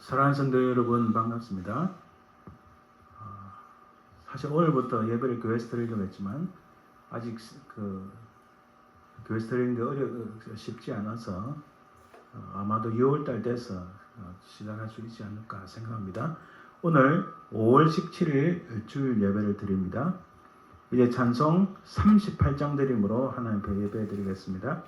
사랑하는 성도 여러분 반갑습니다. 사실 오늘부터 예배를 교회에서 드리려고 했지만 아직 교회에서 드리는 게 쉽지 않아서 아마도 6월달 돼서 시작할 수 있지 않을까 생각합니다. 오늘 5월 17일 주일 예배를 드립니다. 이제 찬송 38장 드림으로 하나님 앞에 예배 드리겠습니다.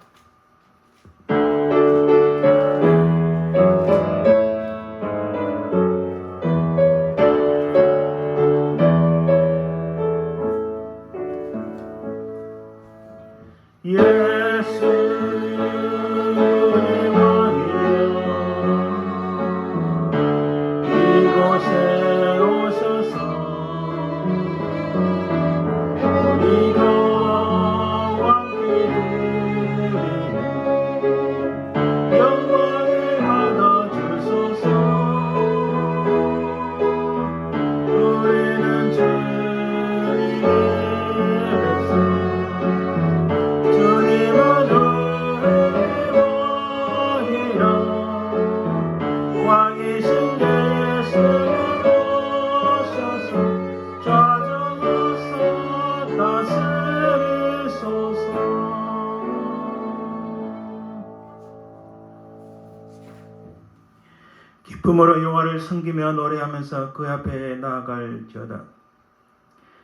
기쁨으로 여호와를 섬기며 노래하면서 그 앞에 나아갈지어다.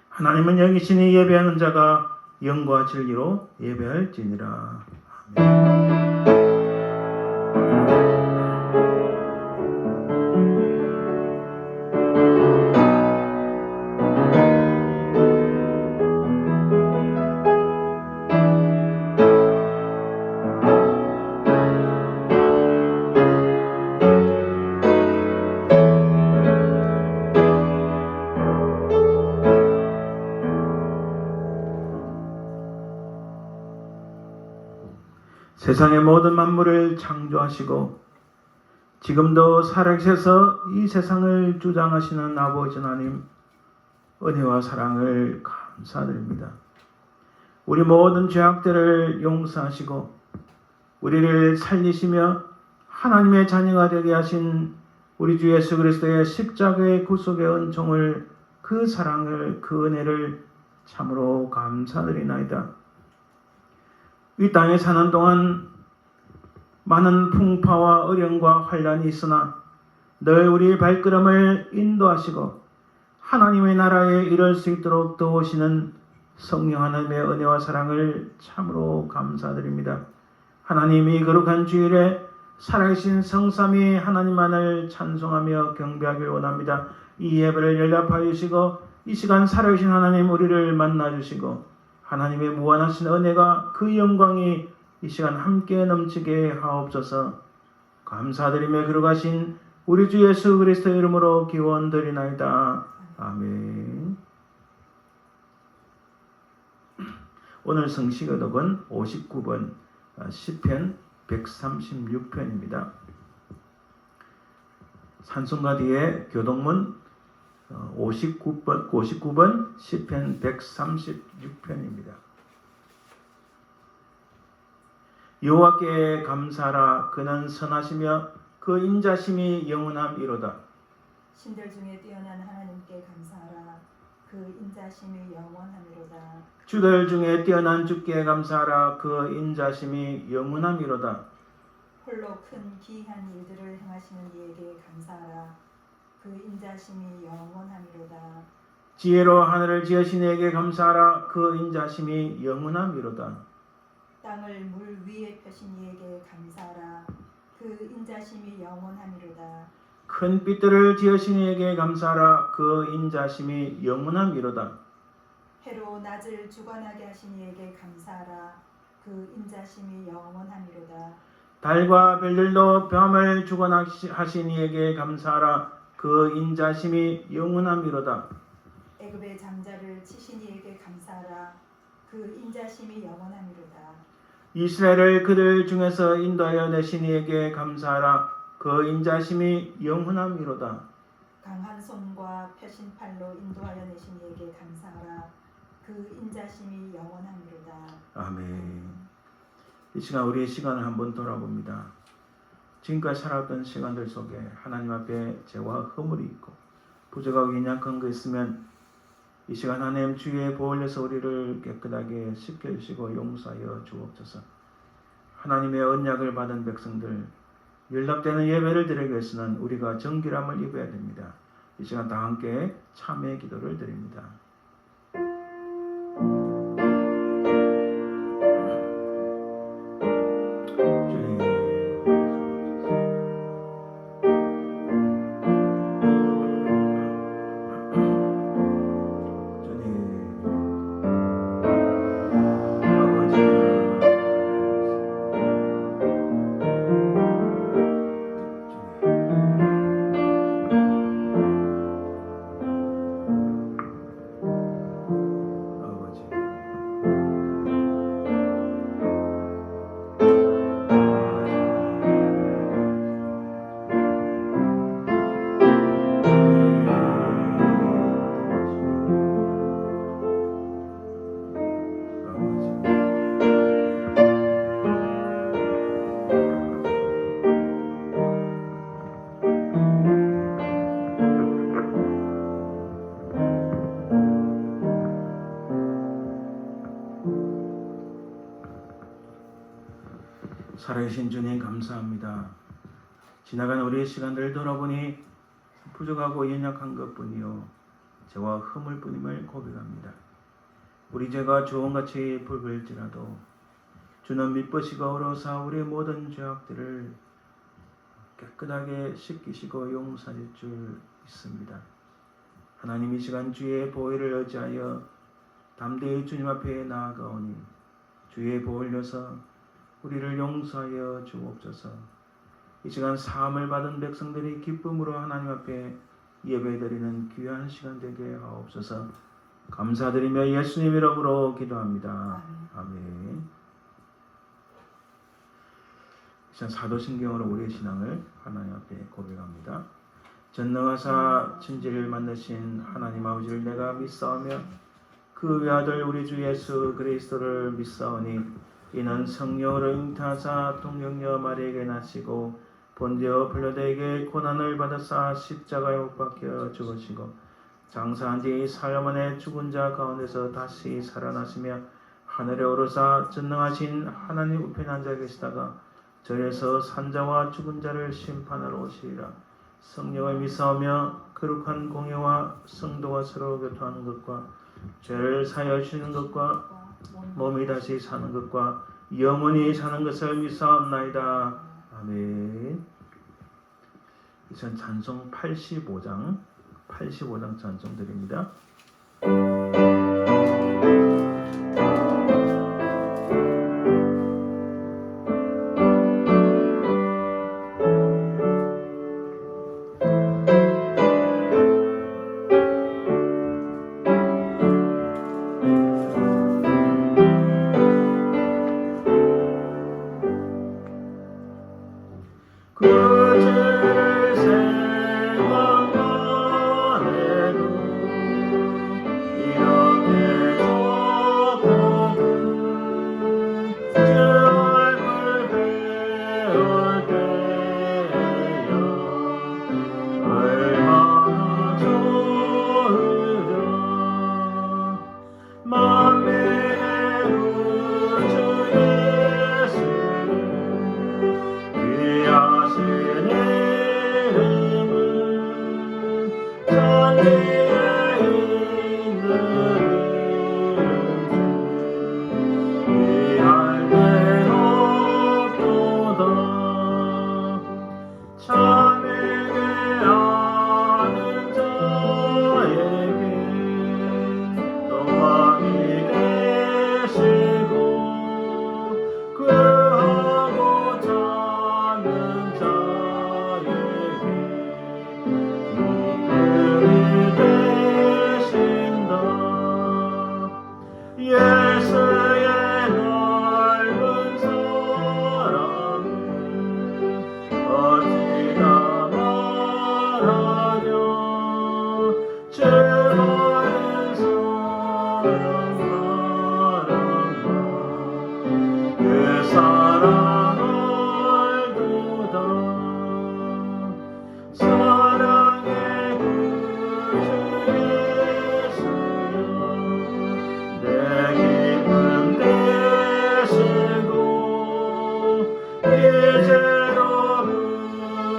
하나님은 여기시니 예배하는 자가 영과 진리로 예배할지니라. 아멘. 세상의 모든 만물을 창조하시고 지금도 살아계셔서 이 세상을 주장하시는 아버지 하나님, 은혜와 사랑을 감사드립니다. 우리 모든 죄악들을 용서하시고 우리를 살리시며 하나님의 자녀가 되게 하신 우리 주 예수 그리스도의 십자가의 구속의 은총을, 그 사랑을, 그 은혜를 참으로 감사드리나이다. 이 땅에 사는 동안 많은 풍파와 어려움과 환란이 있으나 늘 우리의 발걸음을 인도하시고 하나님의 나라에 이를 수 있도록 도우시는 성령 하나님의 은혜와 사랑을 참으로 감사드립니다. 하나님이 거룩한 주일에 살아계신 성삼위 하나님만을 찬송하며 경배하길 원합니다. 이 예배를 연락하여 주시고 이 시간 살아계신 하나님 우리를 만나주시고 하나님의 무한하신 은혜가 그 영광이 이 시간 함께 넘치게 하옵소서. 감사드리며 거룩하신 우리 주 예수 그리스도의 이름으로 기원드리나이다. 아멘. 오늘 성시교독은 59번 시편 136편입니다. 찬송가 뒤에 교독문 59번 시편 136편입니다. 여호와께 감사하라. 그는 선하시며 그 인자심이 영원함이로다. 신들 중에 뛰어난 하나님께 감사하라. 그 인자심이 영원함이로다. 주들 중에 뛰어난 주께 감사하라. 그 인자심이 영원함이로다. 홀로 큰 기이한 일들을 행하시는 이에게 감사하라. 그 인자심이 영원함이로다. 지혜로 하늘을 지으신 이에게 감사하라. 그 인자심이 영원함이로다. 땅을 물 위에 펴신 이에게 감사하라. 그 인자심이 영원함이로다. 큰 빛들을 지으신 이에게 감사하라. 그 인자심이 영원함이로다. 해로 낮을 주관하게 하신 이에게 감사하라. 그 인자심이 영원함이로다. 달과 별들도 밤을 주관하신 이에게 감사하라. 그 인자심이 영원함이로다. 애굽의 장자를 치신 이에게 감사하라. 그 인자심이 영원함이로다. 이스라엘을 그들 중에서 인도하여 내신 이에게 감사하라. 그 인자심이 영원함이로다. 강한 손과 펴신 팔로 인도하여 내신 이에게 감사하라. 그 인자심이 영원함이로다. 아멘. 이 시간 우리의 시간을 한번 돌아봅니다. 지금까지 살아왔던 시간들 속에 하나님 앞에 죄와 허물이 있고 부족하고 연약한 거 있으면 이 시간 하나님 주의 보혈로서 우리를 깨끗하게 씻겨주시고 용서하여 주옵소서. 하나님의 언약을 받은 백성들, 연락되는 예배를 드리기 위해서는 우리가 정결함을 입어야 됩니다. 이 시간 다 함께 참회 기도를 드립니다. 살아계신 주님 감사합니다. 지나간 우리의 시간들을 돌아보니 부족하고 연약한 것뿐이요 죄와 허물뿐임을 고백합니다. 우리 죄가 주홍같이 붉을지라도 주는 미쁘시고 어로사 우리의 모든 죄악들을 깨끗하게 씻기시고 용서해 줄 있습니다. 하나님 이 시간 주의 보혈을 의지하여 담대히 주님 앞에 나아가오니 주의 보혈로서 우리를 용서하여 주옵소서. 이 시간 사함을 받은 백성들이 기쁨으로 하나님 앞에 예배드리는 귀한 시간 되게 하옵소서. 감사드리며 예수님 이름으로 기도합니다. 아멘. 이 시간 사도신경으로 우리의 신앙을 하나님 앞에 고백합니다. 전능하사 천지를 만드신 하나님 아버지를 내가 믿사오며 그 외아들 우리 주 예수 그리스도를 믿사오니 이는 성령으로 잉타하사 동정녀 마리에게 나시고 본디오 빌라도에게 고난을 받으사 십자가에 못 박혀 죽으시고 장사한 뒤 사흘 만에 죽은 자 가운데서 다시 살아나시며 하늘에 오르사 전능하신 하나님 우편에 앉아 계시다가 절에서 산자와 죽은 자를 심판하러 오시리라. 성령을 믿사오며 거룩한 공예와 성도가 서로 교통하는 것과 죄를 사하여 주시는 것과 몸이 다시 사는 것과 영원히 사는 것을 믿사옵나이다. 아멘. 이전 찬송 85장 찬송 드립니다. 만민의 우주 예수 귀하신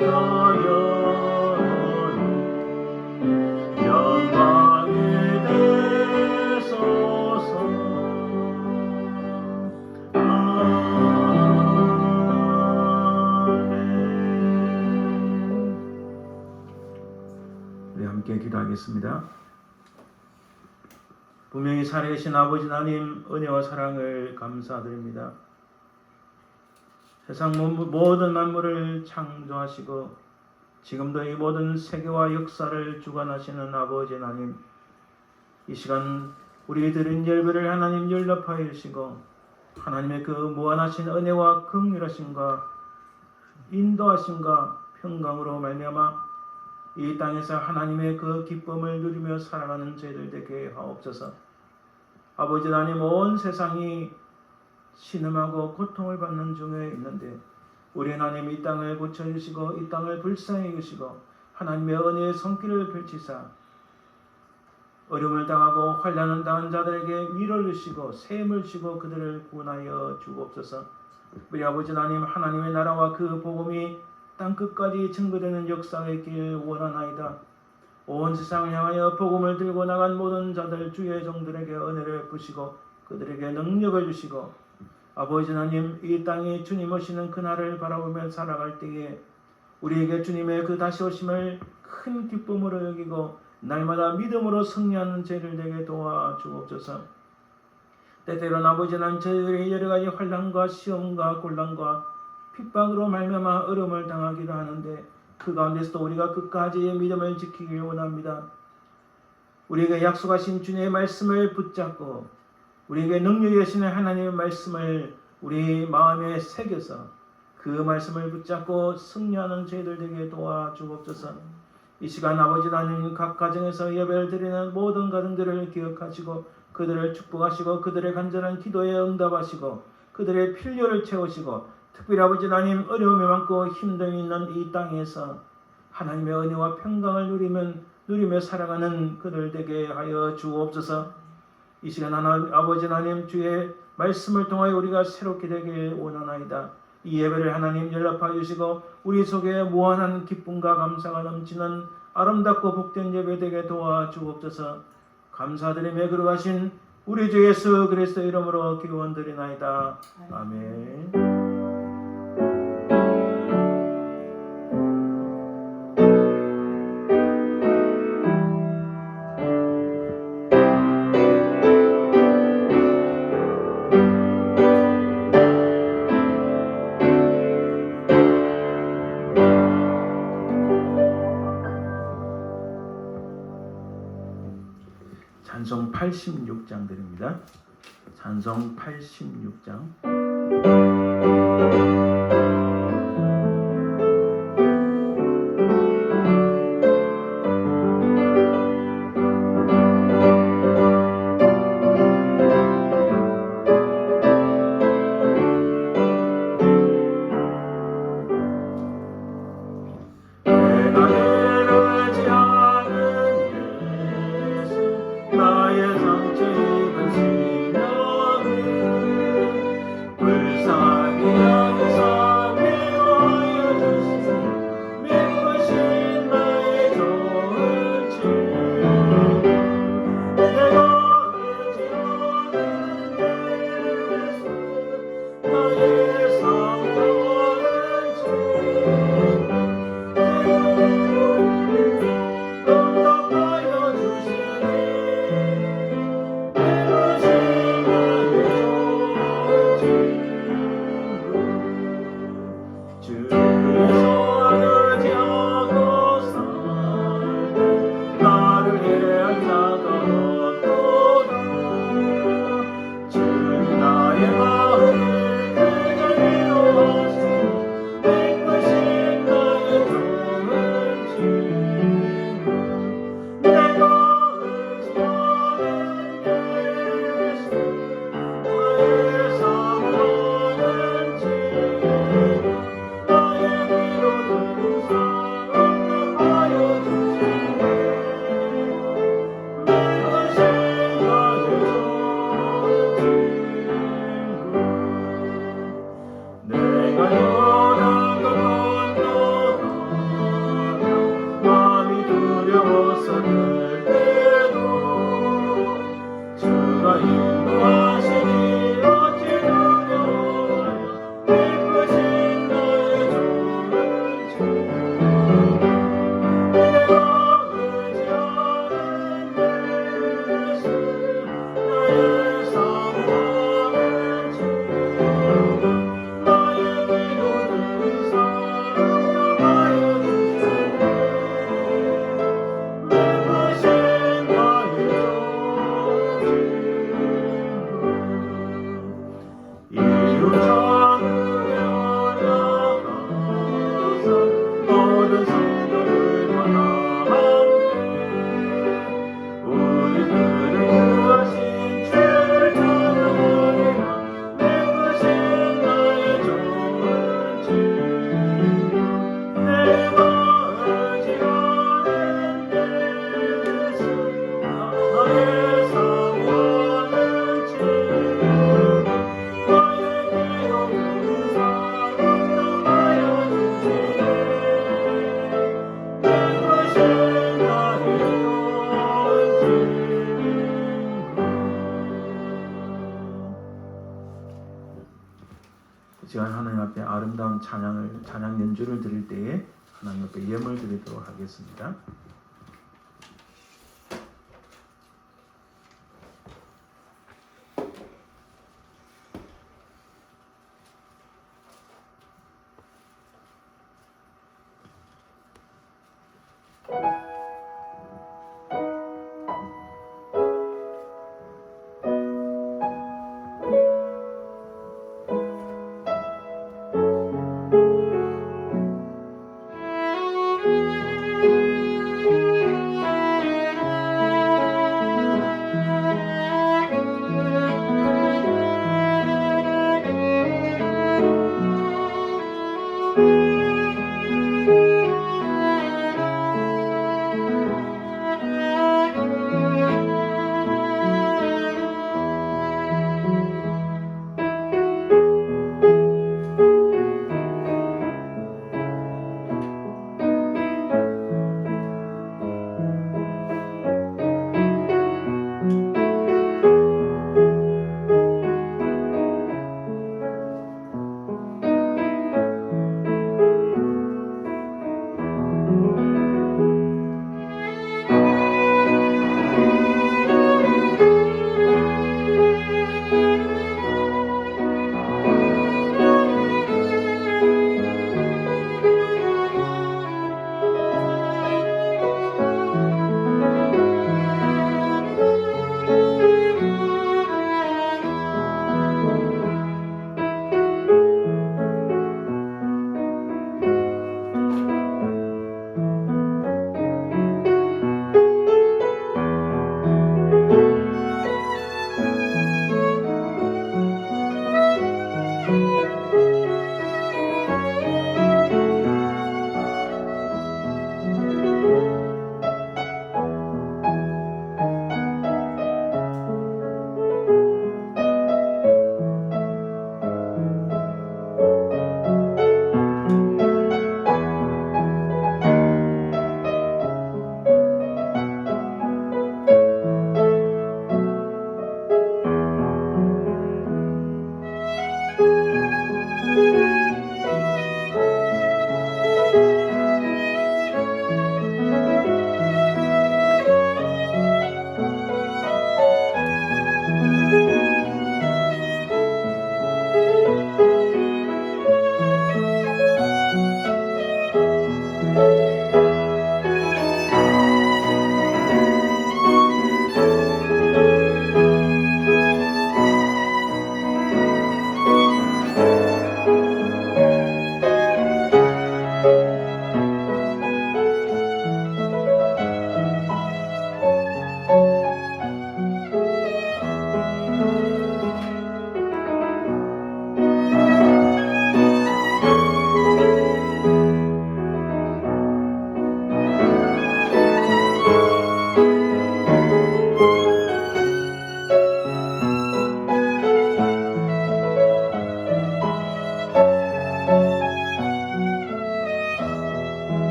영원히 영광이 되소서. 우리 함께 기도하겠습니다. 분명히 살아계신 아버지 하나님, 은혜와 사랑을 감사드립니다. 세상 모든 만물을 창조하시고 지금도 이 모든 세계와 역사를 주관하시는 아버지 하나님, 이 시간 우리 드린 예배를 하나님 연락하여 주시고 하나님의 그 무한하신 은혜와 긍휼하심과 인도하심과 평강으로 말미암아 이 땅에서 하나님의 그 기쁨을 누리며 살아가는 저희들 되게 하옵소서. 아버지 하나님, 온 세상이 신음하고 고통을 받는 중에 있는데 우리 하나님 이 땅을 고쳐주시고 이 땅을 불쌍히 여기시고 하나님의 은혜의 손길을 펼치사 어려움을 당하고 환난을 당한 자들에게 위로를 주시고 셈을 주시고 그들을 구원하여 주옵소서. 우리 아버지 하나님, 하나님의 나라와 그 복음이 땅끝까지 증거되는 역사가 있길 원하나이다. 온 세상을 향하여 복음을 들고 나간 모든 자들 주의 종들에게 은혜를 베푸시고 그들에게 능력을 주시고 아버지 하나님, 이 땅에 주님 오시는 그날을 바라보며 살아갈 때에 우리에게 주님의 그 다시 오심을 큰 기쁨으로 여기고 날마다 믿음으로 승리하는 죄를 되게 도와주옵소서. 때때로는 아버지 하나님, 저희들의 여러가지 환난과 시험과 곤란과 핍박으로 말미암아 어려움을 당하기도 하는데 그 가운데서도 우리가 끝까지 믿음을 지키길 원합니다. 우리에게 약속하신 주님의 말씀을 붙잡고 우리에게 능력이 되시는 하나님의 말씀을 우리 마음에 새겨서 그 말씀을 붙잡고 승리하는 저희들 되게 도와주옵소서. 이 시간 아버지 하나님, 각 가정에서 예배를 드리는 모든 가정들을 기억하시고 그들을 축복하시고 그들의 간절한 기도에 응답하시고 그들의 필요를 채우시고 특별히 아버지 하나님, 어려움이 많고 힘듦이 있는 이 땅에서 하나님의 은혜와 평강을 누리며 살아가는 그들 되게 하여 주옵소서. 이 시간 아버지 하나님, 주의 말씀을 통하여 우리가 새롭게 되길 원하나이다. 이 예배를 하나님 연락하여 주시고 우리 속에 무한한 기쁨과 감사가 넘치는 아름답고 복된 예배 되게 도와주옵소서. 감사드리며 그러하신 우리 주 예수 그리스도 이름으로 기도드리나이다. 아멘. 찬송 86장 드립니다. 찬송 86장. 불쌍히 여기서 모든 성도들과 다 함께 우리들을 구하신 주를 찬양하리라. 내 것이 나의 좋은 집 내 마을 지어낸 내 뜻이 나의 사모하는 집 나의 기도는 사랑하여 주시네. 내 것이 나의 좋은 집. 이 시간 하나님 앞에 아름다운 찬양 연주를 드릴 때에 하나님 앞에 예물 드리도록 하겠습니다.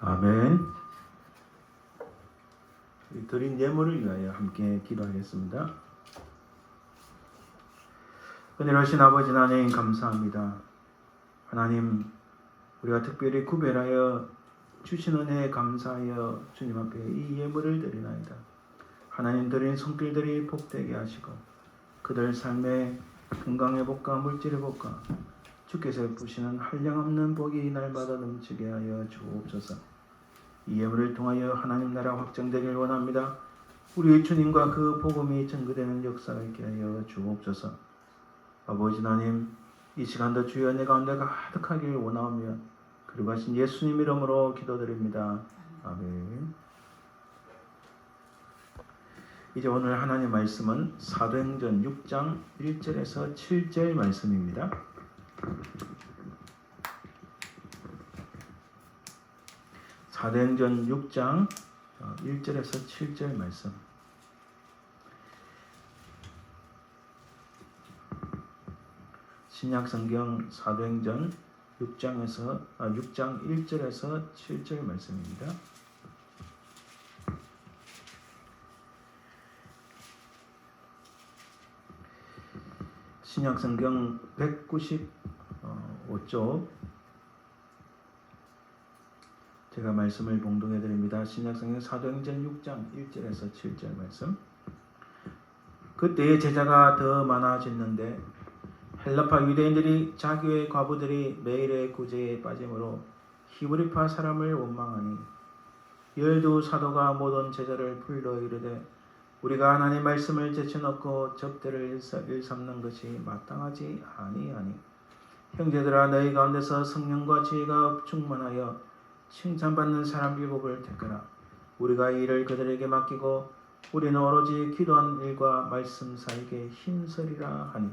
아멘. 드린 예물을 위하여 함께 기도하겠습니다. 은혜로우신 아버지 하나님 감사합니다. 하나님 우리가 특별히 구별하여 주신 은혜에 감사하여 주님 앞에 이 예물을 드리나이다. 하나님 드린 손길들이 복되게 하시고 그들 삶의 건강회복과 물질회복과 주께서 부시는 한량없는 복이 날마다 넘치게 하여 주옵소서. 이 예물을 통하여 하나님 나라 확장되길 원합니다. 우리 주님과 그 복음이 증거되는 역사가 있게 하여 주옵소서. 아버지 하나님, 이 시간도 주여 내 가운데 가득하길 원하오며 그리하신 예수님 이름으로 기도드립니다. 아멘. 이제 오늘 하나님 말씀은 사도행전 6장 1절에서 7절 말씀입니다. 사도행전 6장 1절에서 7절 말씀. 신약성경 사도행전 6장 1절에서 7절 말씀입니다. 신약성경 195쪽 제가 말씀을 봉독해 드립니다. 신약성경 사도행전 6장 1절에서 7절 말씀. 그때의 제자가 더 많아졌는데 헬라파 유대인들이 자기의 과부들이 매일의 구제에 빠짐으로 히브리파 사람을 원망하니 12사도가 모든 제자를 불러 이르되 우리가 하나님 말씀을 제쳐놓고 접대를 일삼는 것이 마땅하지 아니하니 형제들아 너희 가운데서 성령과 지혜가 충만하여 칭찬받는 사람 7을 택하라. 우리가 이 일을 그들에게 맡기고 우리는 오로지 기도한 일과 말씀 사이에 힘쓰리라 하니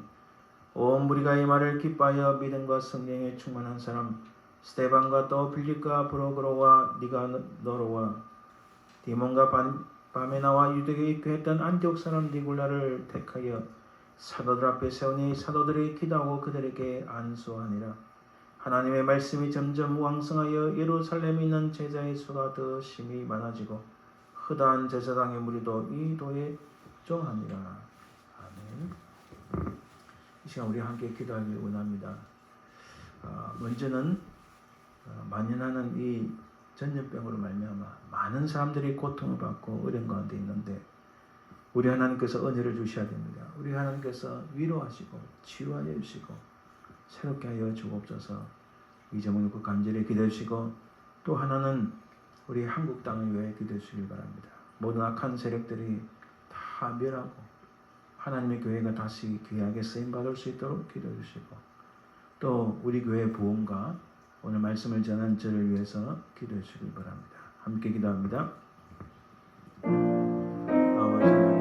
온 무리가 이 말을 기뻐하여 믿음과 성령에 충만한 사람 스데반과 또 빌립과 브로그로와 니가노로와 디몬과 바메나와 유대교에 입교했던 안디옥 사람 니골라를 택하여 사도들 앞에 세우니 사도들이 기도하고 그들에게 안수하니라. 하나님의 말씀이 점점 왕성하여 예루살렘에 있는 제자의 수가 더 심히 많아지고 허다한 제사장의 무리도 이 도에 종하니라. 아멘. 이 시간 우리 함께 기도하길 원합니다. 먼저는 만연하는 이 전염병으로 말미암아 많은 사람들이 고통을 받고 어려운 가운데 있는데 우리 하나님께서 은혜를 주셔야 됩니다. 우리 하나님께서 위로하시고 치유하여 주시고 새롭게 하여 주옵소서. 이 점을 놓고 간절히 기도해 주시고 또 하나는 우리 한국 땅을 위해 기도해 주시길 바랍니다. 모든 악한 세력들이 다 멸하고 하나님의 교회가 다시 귀하게 쓰임받을 수 있도록 기도해 주시고 또 우리 교회의 부흥과 오늘 말씀을 전한 저를 위해서 기도해 주시길 바랍니다. 함께 기도합니다. 아버지 하나님,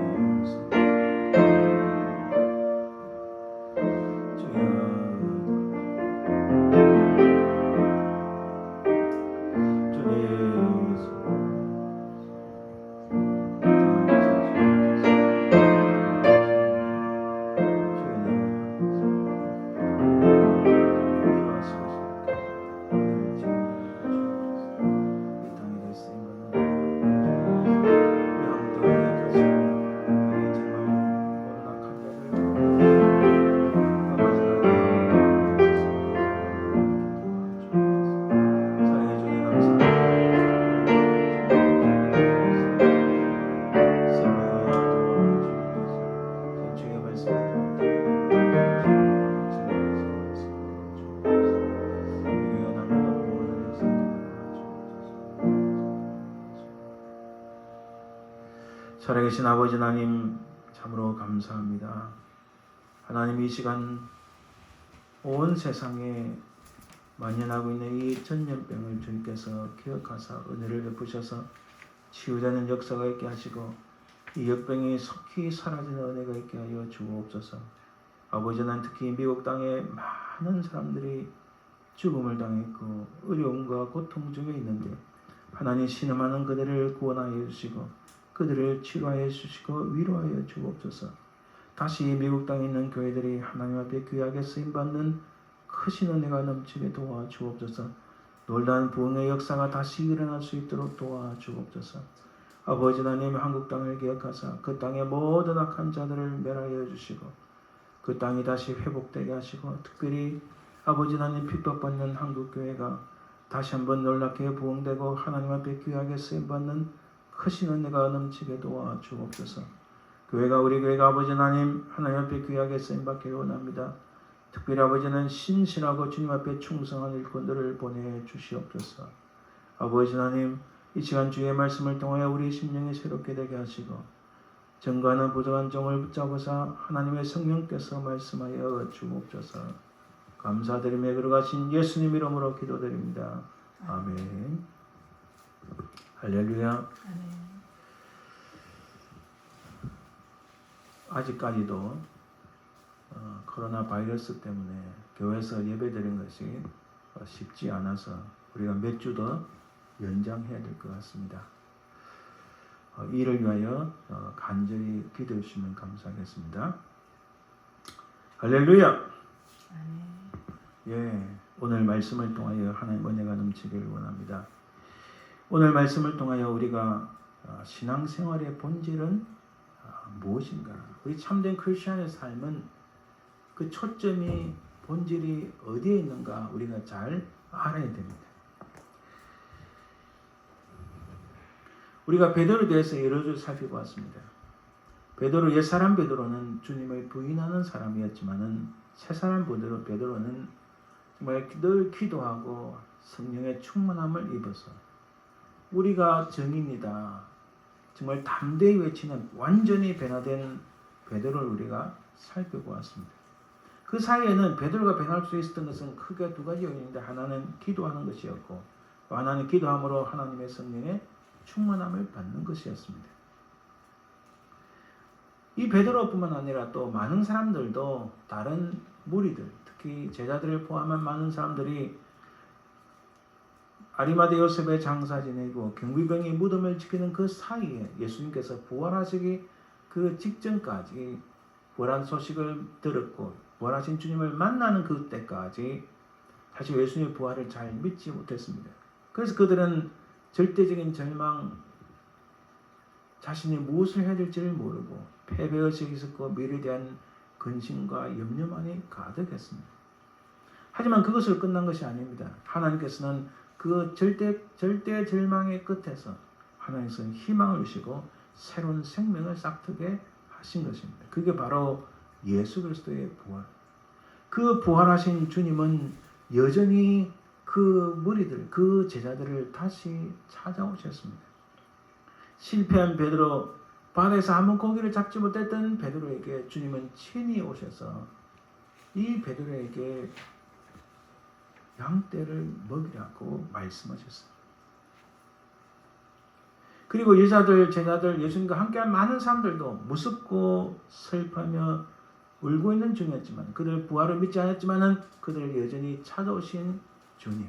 살아계신 아버지 하나님 참으로 감사합니다. 하나님 이 시간 온 세상에 만연하고 있는 이 전염병을 주님께서 기억하사 은혜를 베푸셔서 치유되는 역사가 있게 하시고 이 역병이 속히 사라지는 은혜가 있게 하여 주옵소서. 아버지 하나님 특히 미국 땅에 많은 사람들이 죽음을 당했고 어려움과 고통 중에 있는데 하나님 신음하는 그들을 구원하여 주시고 그들을 치료하여 주시고 위로하여 주옵소서. 다시 미국 땅에 있는 교회들이 하나님 앞에 귀하게 쓰임받는 크신 은혜가 넘치게 도와주옵소서. 놀라운 부흥의 역사가 다시 일어날 수 있도록 도와주옵소서. 아버지 하나님 한국 땅을 기억하사 그 땅의 모든 악한 자들을 멸하여 주시고 그 땅이 다시 회복되게 하시고 특별히 아버지 하나님 핍박받는 한국 교회가 다시 한번 놀랍게 부흥되고 하나님 앞에 귀하게 쓰임받는 크신 은혜가 넘치게 도와 주옵소서. 교회가 우리 교회가 아버지 하나님 앞에 귀하게 쓰임받기를 원합니다. 특별히 아버지는 신실하고 주님 앞에 충성한 일꾼들을 보내주시옵소서. 아버지 하나님 이 시간 주의 말씀을 통하여 우리 심령이 새롭게 되게 하시고 정과는 부족한 종을 붙잡으사 하나님의 성령께서 말씀하여 주옵소서. 감사드리며 걸어가신 예수님 이름으로 기도드립니다. 아멘. 할렐루야. 아멘. 아직까지도 코로나 바이러스 때문에 교회에서 예배드리는 것이 쉽지 않아서 우리가 몇 주 더 연장해야 될 것 같습니다. 이를 위하여 간절히 기도해 주시면 감사하겠습니다. 할렐루야. 아멘. 예, 오늘 말씀을 통하여 하나님 은혜가 넘치기를 원합니다. 오늘 말씀을 통하여 우리가 신앙생활의 본질은 무엇인가? 우리 참된 크리스천의 삶은 그 초점이 본질이 어디에 있는가 우리가 잘 알아야 됩니다. 우리가 베드로에 대해서 여러 줄 살펴보았습니다. 베드로 옛사람 베드로는 주님을 부인하는 사람이었지만은 새사람 베드로는 정말 늘 기도하고 성령의 충만함을 입어서 우리가 정인이다. 정말 담대히 외치는 완전히 변화된 베드로를 우리가 살펴보았습니다. 그 사이에는 베드로가 변할 수 있었던 것은 크게 두 가지 요인인데 하나는 기도하는 것이었고 또 하나는 기도함으로 하나님의 성령의 충만함을 받는 것이었습니다. 이 베드로뿐만 아니라 또 많은 사람들도 다른 무리들, 특히 제자들을 포함한 많은 사람들이 아리마대 요셉의 장사 지내고 경비병이 무덤을 지키는 그 사이에 예수님께서 부활하시기 그 직전까지 부활한 소식을 들었고 부활하신 주님을 만나는 그때까지 사실 예수님의 부활을 잘 믿지 못했습니다. 그래서 그들은 절대적인 절망, 자신이 무엇을 해야 될지를 모르고 패배의식이 있었고 미래에 대한 근심과 염려만이 가득했습니다. 하지만 그것으로 끝난 것이 아닙니다. 하나님께서는 그 절대 절망의 끝에서 하나님께서는 희망을 주시고 새로운 생명을 싹트게 하신 것입니다. 그게 바로 예수 그리스도의 부활. 그 부활하신 주님은 여전히 그 무리들, 그 제자들을 다시 찾아오셨습니다. 실패한 베드로, 바다에서 한번 고기를 잡지 못했던 베드로에게 주님은 친히 오셔서 이 베드로에게 양떼를 먹이라고 말씀하셨습니다. 그리고 여자들, 제자들, 예수님과 함께한 많은 사람들도 무섭고 슬퍼하며 울고 있는 중이었지만 그들 부활을 믿지 않았지만 그들을 여전히 찾아오신 주님.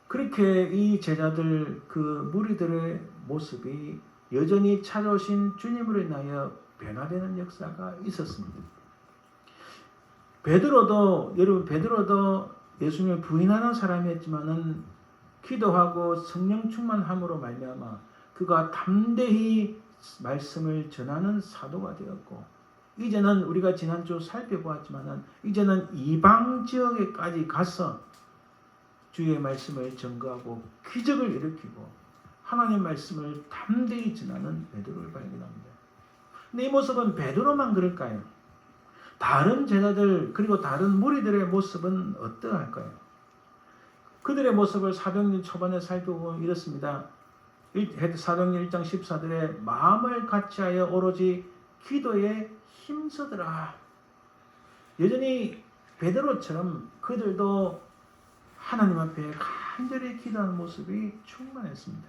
그렇게 이 제자들 그 무리들의 모습이 여전히 찾아오신 주님으로 인하여 변화되는 역사가 있었습니다. 베드로도 예수님을 부인하는 사람이었지만은 기도하고 성령 충만함으로 말미암아 그가 담대히 말씀을 전하는 사도가 되었고 이제는 우리가 지난주 살펴보았지만은 이제는 이방 지역에까지 가서 주의 말씀을 전거하고 기적을 일으키고 하나님의 말씀을 담대히 전하는 베드로를 발견합니다. 근데 이 모습은 베드로만 그럴까요? 다른 제자들 그리고 다른 무리들의 모습은 어떠할까요? 그들의 모습을 사도행전 초반에 살펴보면 이렇습니다. 사도행전 1장 14절에 마음을 같이하여 오로지 기도에 힘쓰더라. 여전히 베드로처럼 그들도 하나님 앞에 간절히 기도하는 모습이 충만했습니다.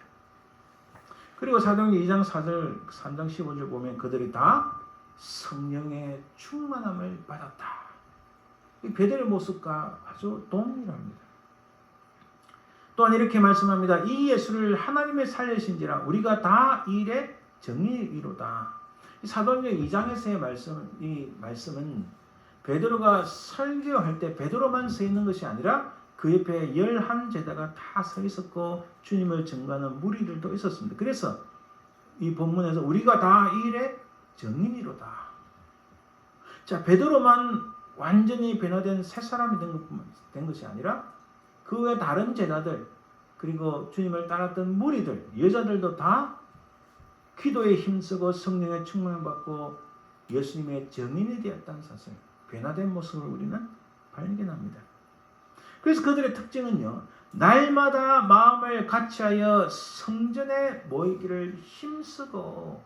그리고 사도행전 2장 4절, 3장 15절 보면 그들이 다 성령의 충만함을 받았다. 이 베드로의 모습과 아주 동일합니다. 또한 이렇게 말씀합니다. 이 예수를 하나님의 살리신지라 우리가 다 이 일의 정의이로다. 사도행전 2장에서의 이 말씀은 베드로가 설교할 때 베드로만 서 있는 것이 아니라 그 옆에 11제자가 다 서 있었고 주님을 증거하는 무리들도 있었습니다. 그래서 이 본문에서 우리가 다 이 일의 정인이로다. 자, 베드로만 완전히 변화된 새 사람이 된 것이 아니라 그 외 다른 제자들, 그리고 주님을 따랐던 무리들, 여자들도 다 기도에 힘쓰고 성령의 충만을 받고 예수님의 증인이 되었다는 사실, 변화된 모습을 우리는 발견합니다. 그래서 그들의 특징은요, 날마다 마음을 같이하여 성전에 모이기를 힘쓰고,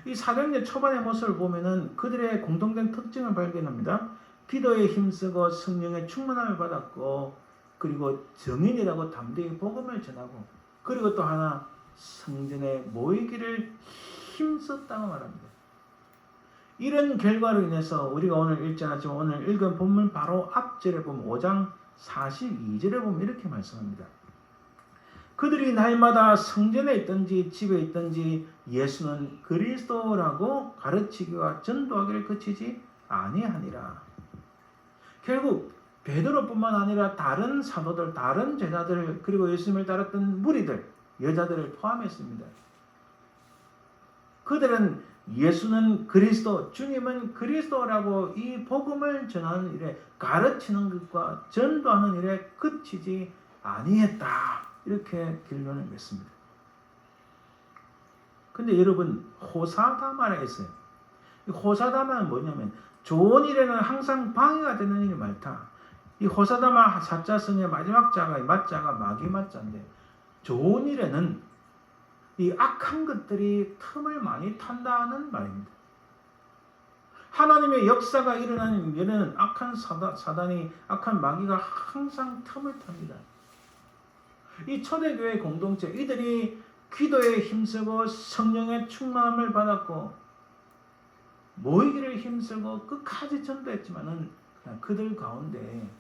이 사도행전 초반의 모습을 보면은 그들의 공통된 특징을 발견합니다. 기도에 힘쓰고 성령의 충만함을 받았고, 그리고 증인이라고 담대히 복음을 전하고, 그리고 또 하나 성전에 모이기를 힘썼다고 말합니다. 이런 결과로 인해서 우리가 오늘 읽지 않았지만 오늘 읽은 본문 바로 앞절에 보면 5장 42절에 보면 이렇게 말씀합니다. 그들이 날마다 성전에 있든지 집에 있든지 예수는 그리스도라고 가르치기와 전도하기를 그치지 아니하니라. 결국 베드로뿐만 아니라 다른 사도들, 다른 제자들, 그리고 예수님을 따랐던 무리들, 여자들을 포함했습니다. 그들은 예수는 그리스도, 주님은 그리스도라고 이 복음을 전하는 일에, 가르치는 것과 전도하는 일에 그치지 아니했다. 이렇게 결론을 맺습니다. 근데 여러분, 호사다마라 했어요. 이 호사다마는 뭐냐면 좋은 일에는 항상 방해가 되는 일이 많다. 이 호사다마 사자성의 마지막 자가 맞자가 마귀 맞자인데, 좋은 일에는 이 악한 것들이 틈을 많이 탄다는 말입니다. 하나님의 역사가 일어나는 일에는 악한 사단이, 악한 마귀가 항상 틈을 탑니다. 이 초대교회 공동체, 이들이 기도에 힘쓰고 성령의 충만함을 받았고 모이기를 힘쓰고 끝까지 전도했지만은 그들 가운데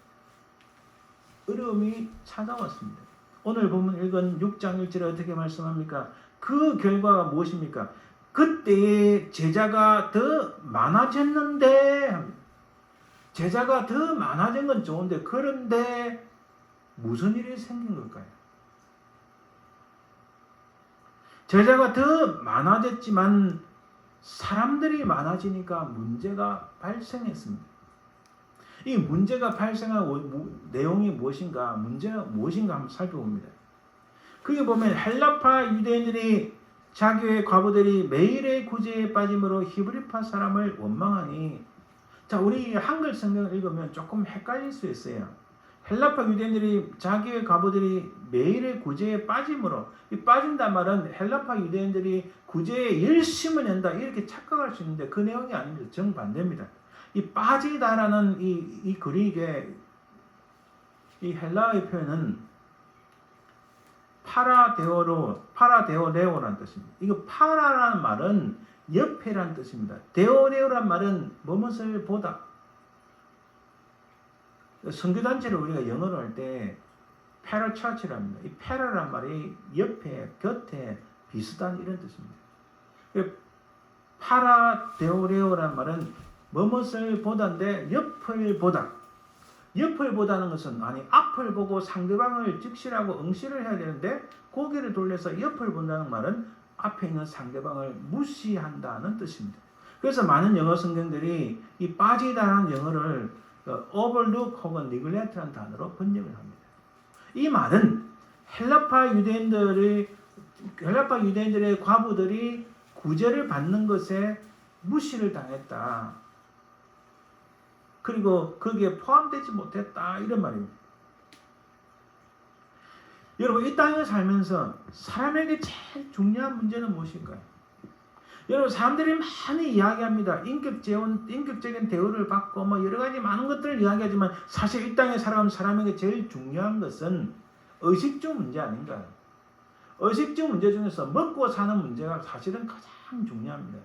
어려움이 찾아왔습니다. 오늘 보면 읽은 6장 1절에 어떻게 말씀합니까? 그 결과가 무엇입니까? 그때에 제자가 더 많아졌는데, 제자가 더 많아진 건 좋은데, 그런데 무슨 일이 생긴 걸까요? 제자가 더 많아졌지만 사람들이 많아지니까 문제가 발생했습니다. 이 문제가 발생한 내용이 무엇인가, 문제가 무엇인가 한번 살펴봅니다. 그게 보면 헬라파 유대인들이 자기의 과부들이 매일의 구제에 빠짐으로 히브리파 사람을 원망하니, 자, 우리 한글 성경을 읽으면 조금 헷갈릴 수 있어요. 헬라파 유대인들이 자기의 과부들이 매일의 구제에 빠짐으로, 이 빠진단 말은 헬라파 유대인들이 구제에 열심을 낸다 이렇게 착각할 수 있는데 그 내용이 아닙니다. 정반대입니다. 이 빠지다라는 이 그릭의 이 헬라어의 표현은 파라데오레오라는 뜻입니다. 이거 파라라는 말은 옆에라는 뜻입니다. 데오레오라는 말은 무엇을 보다. 선교단체를 우리가 영어로 할 때 패러처치랍니다. 이 패러라는 말이 옆에, 곁에, 비슷한 이런 뜻입니다. 파라데오레오라는 말은 무엇을 보다인데 옆을 보다. 옆을 보다는 것은 아니 앞을 보고 상대방을 직시하고 응시를 해야 되는데 고개를 돌려서 옆을 본다는 말은 앞에 있는 상대방을 무시한다는 뜻입니다. 그래서 많은 영어 성경들이 이 빠지다라는 영어를 overlook 혹은 neglect라는 단어로 번역을 합니다. 이 말은 헬라파 유대인들의 과부들이 구제를 받는 것에 무시를 당했다. 그리고 거기에 포함되지 못했다. 이런 말입니다. 여러분, 이 땅에 살면서 사람에게 제일 중요한 문제는 무엇일까요? 여러분, 사람들이 많이 이야기합니다. 인격적인 대우를 받고 뭐 여러 가지 많은 것들을 이야기하지만 사실 이 땅에 살아가는 사람에게 제일 중요한 것은 의식주 문제 아닌가요? 의식주 문제 중에서 먹고 사는 문제가 사실은 가장 중요합니다.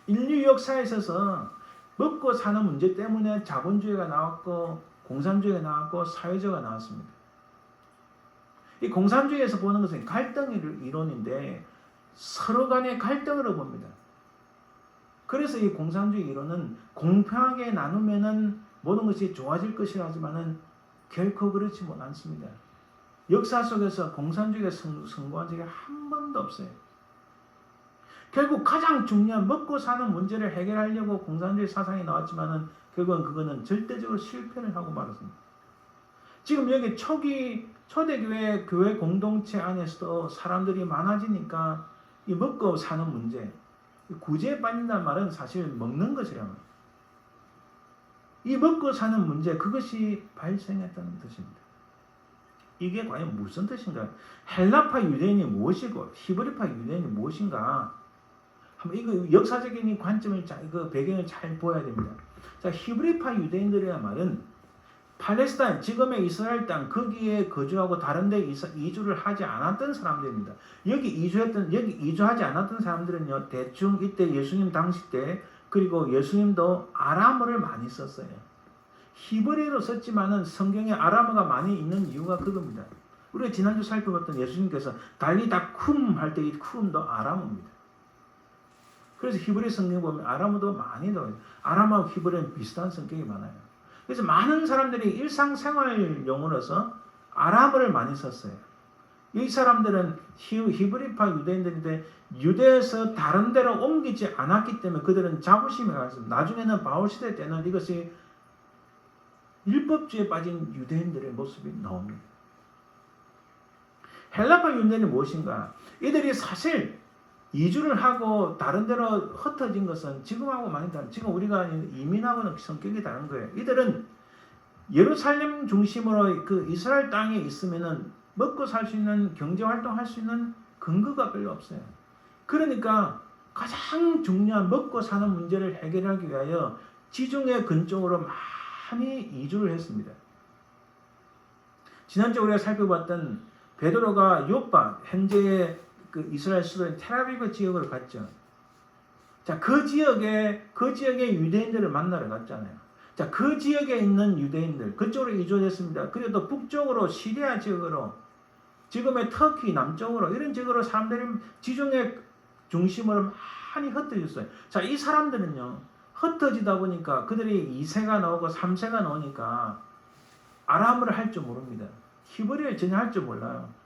인류 역사에 있어서 먹고 사는 문제 때문에 자본주의가 나왔고 공산주의가 나왔고 사회주의가 나왔습니다. 이 공산주의에서 보는 것은 갈등 이론인데 서로 간의 갈등으로 봅니다. 그래서 이 공산주의 이론은 공평하게 나누면은 모든 것이 좋아질 것이라 하지만은 결코 그렇지 않습니다. 역사 속에서 공산주의가 성공한 적이 한 번도 없어요. 결국 가장 중요한 먹고 사는 문제를 해결하려고 공산주의 사상이 나왔지만은 결국은 그거는 절대적으로 실패를 하고 말았습니다. 지금 여기 초기 초대교회 교회 공동체 안에서도 사람들이 많아지니까 이 먹고 사는 문제, 구제에 빠진다는 말은 사실 먹는 것이란 말이에요. 이 먹고 사는 문제, 그것이 발생했다는 뜻입니다. 이게 과연 무슨 뜻인가요? 헬라파 유대인이 무엇이고 히브리파 유대인이 무엇인가? 한번 이거 역사적인 관점을 그 배경을 잘 보아야 됩니다. 자, 히브리파 유대인들이란 말은 팔레스타인, 지금의 이스라엘 땅 거기에 거주하고 다른 데 이주를 하지 않았던 사람들입니다. 여기 이주하지 않았던 사람들은요, 대충 이때 예수님 당시 때, 그리고 예수님도 아람어를 많이 썼어요. 히브리어로 썼지만은 성경에 아람어가 많이 있는 이유가 그겁니다. 우리가 지난주 살펴봤던 예수님께서 달리다 쿰 할 때 이 쿰도 아람어입니다. 그래서 히브리 성경 보면 아람어도 많이 나와요. 아람어와 히브리는 비슷한 성격이 많아요. 그래서 많은 사람들이 일상생활 용어로서 아람어를 많이 썼어요. 이 사람들은 히브리파 유대인들인데 유대에서 다른 데로 옮기지 않았기 때문에 그들은 자부심이 강했습니다. 나중에는 바울시대 때는 이것이 율법주의에 빠진 유대인들의 모습이 나옵니다. 헬라파 유대인이 무엇인가? 이들이 사실 이주를 하고 다른 데로 흩어진 것은 지금하고 많이 다른, 지금 우리가 이민하고는 성격이 다른 거예요. 이들은 예루살렘 중심으로 그 이스라엘 땅에 있으면은 먹고 살 수 있는, 경제 활동할 수 있는 근거가 별로 없어요. 그러니까 가장 중요한 먹고 사는 문제를 해결하기 위하여 지중해 근쪽으로 많이 이주를 했습니다. 지난주에 우리가 살펴봤던 베드로가 요파, 현재의 그 이스라엘 수도인 텔아비브 지역을 갔죠. 자, 그 지역의 유대인들을 만나러 갔잖아요. 자, 그 지역에 있는 유대인들, 그쪽으로 이주했습니다. 그리고 또 북쪽으로 시리아 지역으로, 지금의 터키 남쪽으로, 이런 지역으로 사람들이 지중해 중심으로 많이 흩어졌어요. 자, 이 사람들은요, 흩어지다 보니까 그들이 2세가 나오고 3세가 나오니까 아람어를 할 줄 모릅니다. 히브리어를 전혀 할 줄 몰라요.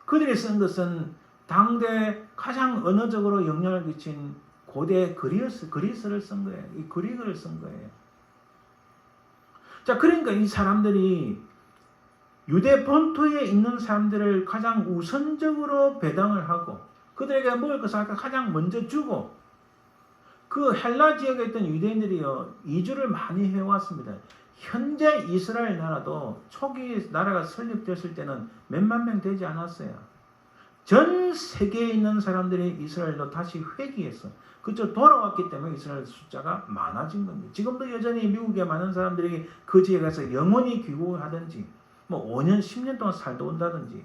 그들이 쓴 것은 당대 가장 언어적으로 영향을 끼친 고대 그리스를 쓴 거예요. 이 그리스를 쓴 거예요. 자, 그러니까 이 사람들이 유대 본토에 있는 사람들을 가장 우선적으로 배당을 하고 그들에게 먹을 것을 가장 먼저 주고, 그 헬라 지역에 있던 유대인들이요, 이주를 많이 해왔습니다. 현재 이스라엘 나라도 초기 나라가 설립됐을 때는 몇만 명 되지 않았어요. 전 세계에 있는 사람들이 이스라엘로 다시 회귀했어. 그쪽 돌아왔기 때문에 이스라엘 숫자가 많아진 겁니다. 지금도 여전히 미국에 많은 사람들이 그 지역에 가서 영원히 귀국을 하든지, 뭐 5년, 10년 동안 살다 온다든지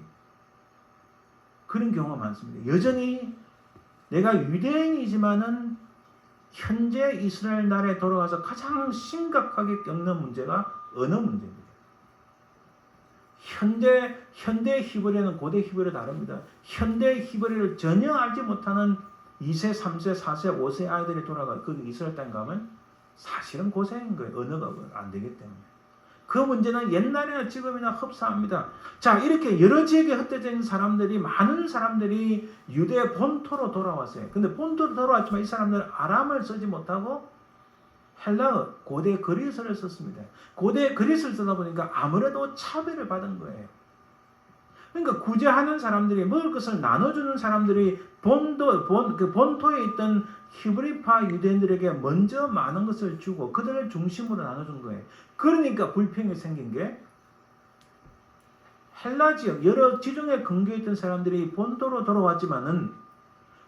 그런 경우가 많습니다. 여전히 내가 유대인이지만은 현재 이스라엘 나라에 돌아가서 가장 심각하게 겪는 문제가 언어 문제입니다. 현대 히브리어는 고대 히브리어 다릅니다. 현대 히브리어를 전혀 알지 못하는 2세, 3세, 4세, 5세 아이들이 돌아가 그 이스라엘 땅 가면 사실은 고생인 거예요. 언어가 안 되기 때문에. 그 문제는 옛날이나 지금이나 흡사합니다. 자, 이렇게 여러 지역에 흩어져 있는 사람들이, 많은 사람들이 유대 본토로 돌아왔어요. 근데 본토로 돌아왔지만 이 사람들은 아람을 쓰지 못하고 헬라어, 고대 그리스를 썼습니다. 고대 그리스를 쓰다 보니까 아무래도 차별을 받은 거예요. 그러니까 구제하는 사람들이, 먹을 것을 나눠주는 사람들이 본토에 있던 히브리파 유대인들에게 먼저 많은 것을 주고 그들을 중심으로 나눠준 거예요. 그러니까 불평이 생긴 게, 헬라 지역 여러 지중해 근교에 있던 사람들이 본토로 돌아왔지만은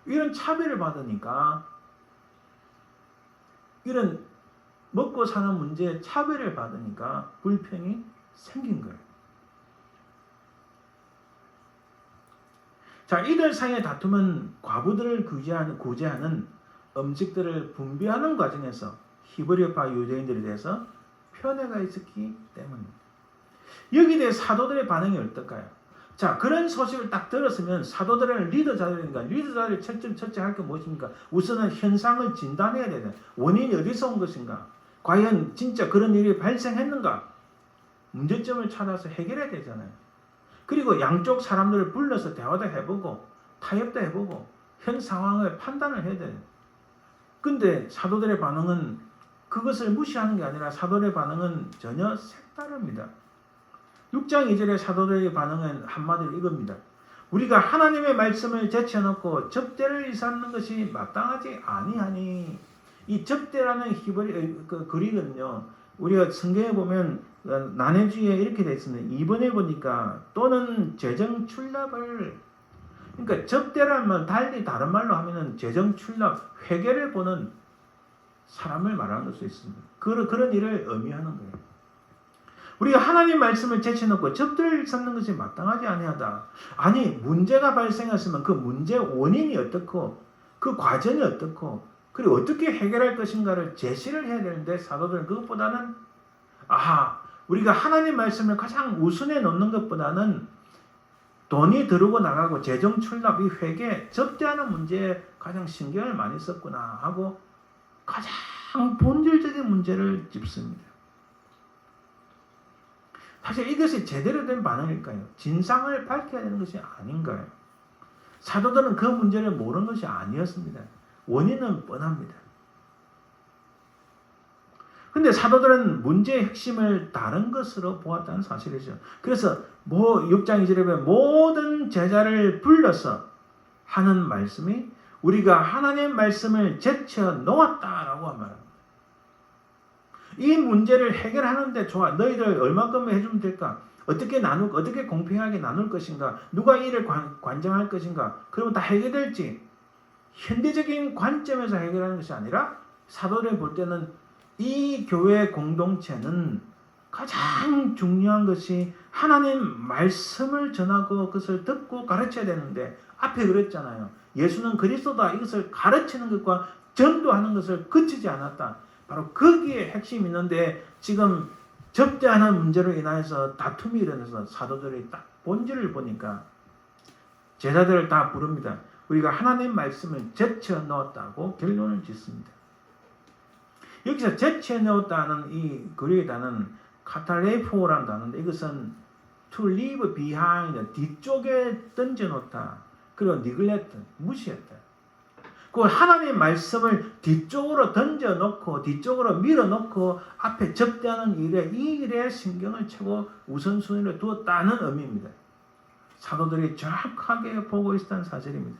이런 차별을 받으니까, 이런 먹고 사는 문제에 차별을 받으니까 불평이 생긴 거예요. 자, 이들 사이의 다툼은 과부들을 구제하는 음식들을 분배하는 과정에서 히브리파 유대인들에 대해서 편애가 있었기 때문입니다. 여기에 대해 사도들의 반응이 어떨까요? 자, 그런 소식을 딱 들었으면 사도들은 리더자들이 첫째 할 게 무엇입니까? 우선은 현상을 진단해야 되는, 원인이 어디서 온 것인가? 과연 진짜 그런 일이 발생했는가? 문제점을 찾아서 해결해야 되잖아요. 그리고 양쪽 사람들을 불러서 대화도 해보고 타협도 해보고 현 상황을 판단을 해야 돼요. 근데 사도들의 반응은 그것을 무시하는 게 아니라 사도들의 반응은 전혀 색다릅니다. 6장 2절의 사도들의 반응은 한마디로 이겁니다. 우리가 하나님의 말씀을 제쳐놓고 접대를 일삼는 것이 마땅하지 아니하니. 이 접대라는 히브리 그리거든요. 우리가 성경에 보면 난해주의에 이렇게 되어 있습니다. 2번에 보니까 또는 재정 출납을, 그러니까 접대라면 달리 다른 말로 하면은 재정 출납, 회개를 보는 사람을 말하는 것도 있습니다. 그런 일을 의미하는 거예요. 우리가 하나님 말씀을 제쳐놓고 접대를 삼는 것이 마땅하지 아니하다. 아니, 문제가 발생했으면 그 문제 원인이 어떻고 그 과정이 어떻고 그리고 어떻게 해결할 것인가를 제시를 해야 되는데, 사도들은 그것보다는 우리가 하나님 말씀을 가장 우선에 놓는 것보다는 돈이 들어오고 나가고 재정 출납, 이 회계, 접대하는 문제에 가장 신경을 많이 썼구나 하고 가장 본질적인 문제를 짚습니다. 사실 이것이 제대로 된 반응일까요? 진상을 밝혀야 되는 것이 아닌가요? 사도들은 그 문제를 모르는 것이 아니었습니다. 원인은 뻔합니다. 근데 사도들은 문제의 핵심을 다른 것으로 보았다는 사실이죠. 그래서 6장 2절에 보면 모든 제자를 불러서 하는 말씀이 우리가 하나님의 말씀을 제쳐 놓았다라고 말합니다. 이 문제를 해결하는데 좋아, 너희들 얼마큼 해주면 될까? 어떻게 공평하게 나눌 것인가? 누가 이를 관장할 것인가? 그러면 다 해결될지. 현대적인 관점에서 해결하는 것이 아니라 사도들이 볼 때는 이 교회 공동체는 가장 중요한 것이 하나님 말씀을 전하고 그것을 듣고 가르쳐야 되는데, 앞에 그랬잖아요. 예수는 그리스도다, 이것을 가르치는 것과 전도하는 것을 그치지 않았다. 바로 거기에 핵심이 있는데, 지금 접대하는 문제로 인하여서 다툼이 일어나서 사도들이 딱 본질을 보니까 제자들을 다 부릅니다. 우리가 하나님 말씀을 제쳐 넣었다고 결론을 짓습니다. 여기서 제쳐 넣었다는 이 그리의 단어는 카탈레포라는 단어인데, 이것은 to leave behind, 뒤쪽에 던져놓다. 그리고 neglect, 무시했다. 그 하나님 말씀을 뒤쪽으로 던져놓고 뒤쪽으로 밀어놓고 앞에 접대하는 일에, 이 일에 신경을 최고 우선순위를 두었다는 의미입니다. 사도들이 정확하게 보고 있었다는 사실입니다.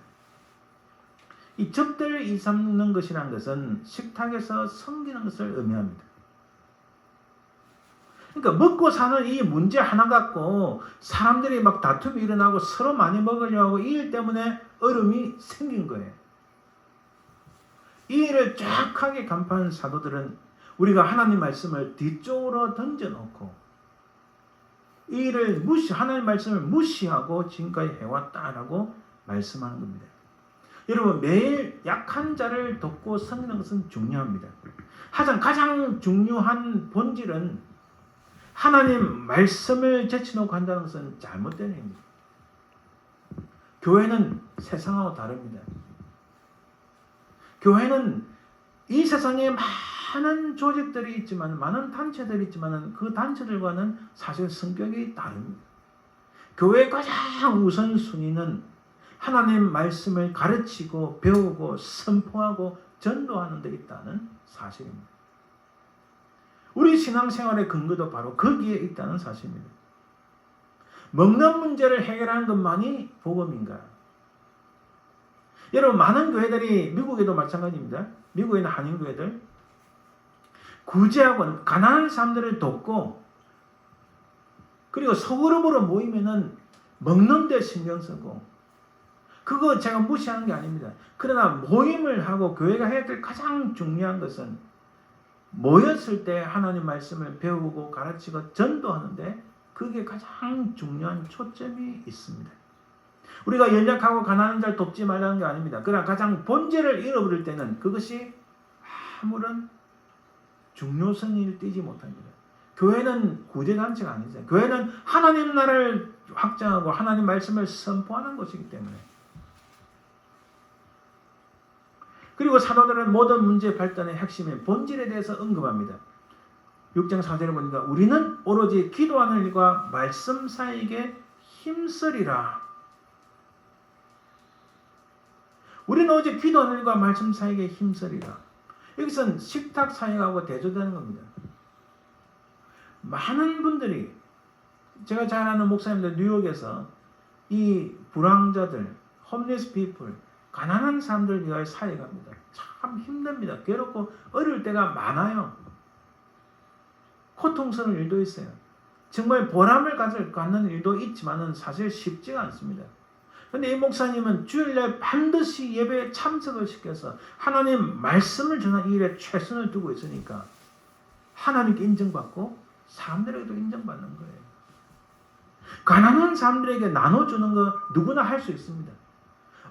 이 접대를 일삼는 것이라는 것은 식탁에서 섬기는 것을 의미합니다. 그러니까 먹고 사는 이 문제 하나 갖고 사람들이 막 다툼이 일어나고 서로 많이 먹으려고 하고 이 일 때문에 얼음이 생긴 거예요. 이 일을 정확하게 간파한 사도들은 우리가 하나님 말씀을 뒤쪽으로 던져놓고 이 일을 하나님 말씀을 무시하고 지금까지 해왔다라고 말씀하는 겁니다. 여러분, 매일 약한 자를 돕고 섬기는 것은 중요합니다. 하지만 가장 중요한 본질은 하나님 말씀을 제쳐놓고 한다는 것은 잘못된 일입니다. 교회는 세상하고 다릅니다. 교회는 이 세상에 많은 조직들이 있지만, 많은 단체들이 있지만 그 단체들과는 사실 성격이 다릅니다. 교회의 가장 우선순위는 하나님 말씀을 가르치고 배우고 선포하고 전도하는 데 있다는 사실입니다. 우리 신앙생활의 근거도 바로 거기에 있다는 사실입니다. 먹는 문제를 해결하는 것만이 복음인가? 여러분, 많은 교회들이, 미국에도 마찬가지입니다. 미국에 있는 한인교회들, 구제하고 가난한 사람들을 돕고 그리고 소그룹으로 모이면은 먹는 데 신경 쓰고, 그거 제가 무시하는 게 아닙니다. 그러나 모임을 하고 교회가 해야 될 가장 중요한 것은 모였을 때 하나님 말씀을 배우고 가르치고 전도하는데 그게 가장 중요한 초점이 있습니다. 우리가 연약하고 가난한 자를 돕지 말라는 게 아닙니다. 그러나 가장 본질을 잃어버릴 때는 그것이 아무런 중요성을 띠지 못합니다. 교회는 구제단체가 아니죠. 교회는 하나님 나라를 확장하고 하나님 말씀을 선포하는 것이기 때문에. 그리고 사도들은 모든 문제 발단의 핵심인 본질에 대해서 언급합니다. 6장 4절에 보니까 우리는 오로지 기도하는 일과 말씀 사이에 힘쓰리라. 우리는 오직 기도하는 일과 말씀 사이에 힘쓰리라. 여기서는 식탁 사역하고 대조되는 겁니다. 많은 분들이 제가 잘 아는 목사님들 뉴욕에서 이 불황자들, 홈리스 피플, 가난한 사람들 위하여 사역합니다. 참 힘듭니다. 괴롭고 어려울 때가 많아요. 고통스러운 일도 있어요. 정말 보람을 갖는 일도 있지만은 사실 쉽지가 않습니다. 근데 이 목사님은 주일날 반드시 예배에 참석을 시켜서 하나님 말씀을 전하는 이 일에 최선을 두고 있으니까 하나님께 인정받고 사람들에게도 인정받는 거예요. 가난한 사람들에게 나눠주는 거 누구나 할 수 있습니다.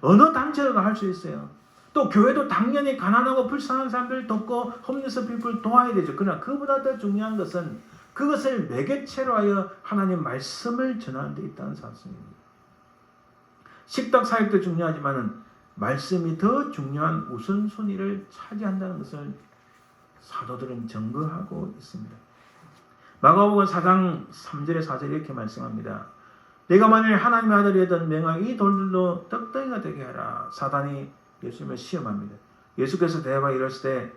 어느 단체로도 할 수 있어요. 또 교회도 당연히 가난하고 불쌍한 사람들을 돕고 홈리스 피플 도와야 되죠. 그러나 그보다 더 중요한 것은 그것을 매개체로 하여 하나님 말씀을 전하는 데 있다는 사실입니다. 식탁 사역도 중요하지만 말씀이 더 중요한 우선순위를 차지한다는 것을 사도들은 증거하고 있습니다. 마가복음 4장 3절에 4절에 이렇게 말씀합니다. 내가 만일 하나님의 아들이었던 명하여 이 돌들로 떡덩이가 되게 하라. 사단이 예수님을 시험합니다. 예수께서 대답하여 이르시되 때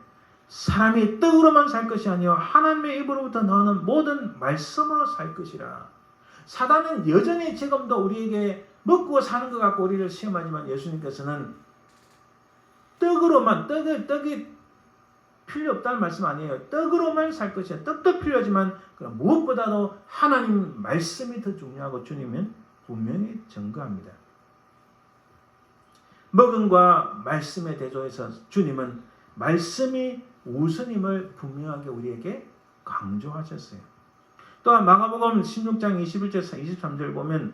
사람이 떡으로만 살 것이 아니요 하나님의 입으로부터 나오는 모든 말씀으로 살 것이라. 사단은 여전히 지금도 우리에게 먹고 사는 것 같고 우리를 시험하지만 예수님께서는 떡이 필요 없다는 말씀 아니에요. 떡으로만 살 것이야. 떡도 필요하지만 무엇보다도 하나님 말씀이 더 중요하고 주님은 분명히 증거합니다. 먹음과 말씀의 대조에서 주님은 말씀이 우선임을 분명하게 우리에게 강조하셨어요. 또한 마가복음 16장 21절에서 23절 보면